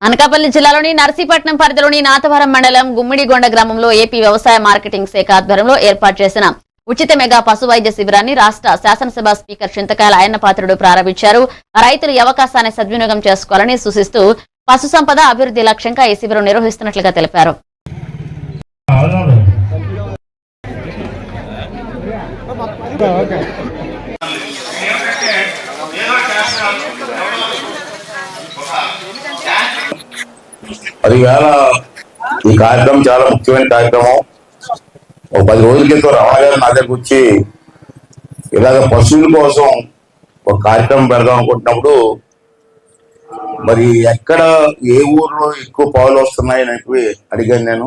అనకాపల్లి జిల్లాలోని నర్సీపట్నం పరిధిలోని నాతవరం మండలం గుమ్మిడిగొండ గ్రామంలో ఏపీ వ్యవసాయ మార్కెటింగ్ శాఖ ఆధ్వర్యంలో ఏర్పాటు చేసిన ఉచిత మెగా పశు వైద్య శిబిరాన్ని రాష్ట్ర శాసనసభ స్పీకర్ చింతకాయల అయ్యన్నపాత్రుడు ప్రారంభించారు. రైతులు ఈ అవకాశాన్ని సద్వినియోగం చేసుకోవాలని సూచిస్తూ పశు సంపద అభివృద్ధి లక్ష్యంగా ఈ శిబిరం నిర్వహిస్తున్నట్లుగా తెలిపారు. అది వేళ ఈ కార్యక్రమం చాలా ముఖ్యమైన కార్యక్రమం. ఒక 10 రోజుల క్రితం రమణ గారు నా దగ్గరకు వచ్చి ఇలాగ పశువుల కోసం ఒక కార్యక్రమం పెడదాం అనుకుంటున్నప్పుడు మరి ఎక్కడ ఏ ఊర్లో ఎక్కువ పాలు వస్తున్నాయి అని అడిగాను. నేను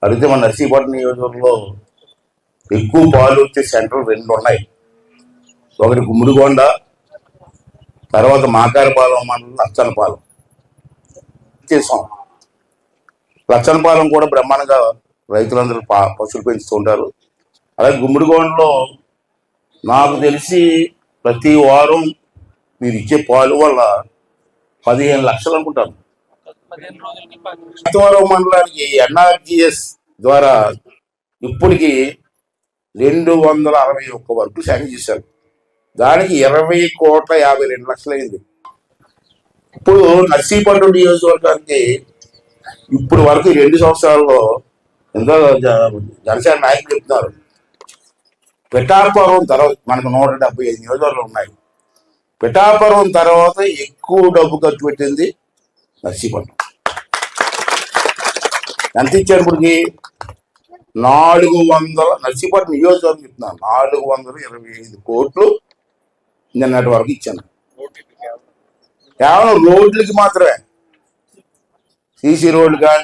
అడిగితే మన నర్సీపట్నం నియోజకవర్గంలో ఎక్కువ పాలు వచ్చే సెంటర్లు 2 ఉన్నాయి. ఒకటి గుమ్మిడిగొండ, తర్వాత మాకారపాలెం మండలం లచ్చనపాలెం చేసాం. లచ్చనపాలెం కూడా బ్రహ్మాండంగా రైతులందరూ పశువులు పెంచుతూ ఉంటారు. అలాగే గుమ్మిడిగొండలో నాకు తెలిసి ప్రతి వారం మీరు ఇచ్చే పాలు వల్ల 15 లక్షలు అనుకుంటాను. లచ్చనపాలెం మండలానికి NRGS ద్వారా ఇప్పటికి 261 వరకు శాంక్షన్ చేశారు. దానికి 20,52,00,000 అయింది. ఇప్పుడు నర్సీపట్నం నియోజకవర్గానికి ఇప్పుడు వరకు 2 సంవత్సరాల్లో ఎంతో జనసేన నాయకులు చెప్తున్నారు. పిఠాపురం తర్వాత మనకు 175 నియోజకవర్గాలు ఉన్నాయి. పిఠాపురం తర్వాత ఎక్కువ డబ్బు ఖర్చు పెట్టింది నర్సీపట్నం. ఎంత ఇచ్చారు ఇప్పటికి? 400 నర్సీపట్నం నియోజకవర్గం చెప్తున్నారు 425 కోట్లు నిన్నటి వరకు ఇచ్చాను. కేవలం రోడ్లకి మాత్రమే, సీసీ రోడ్లు కానీ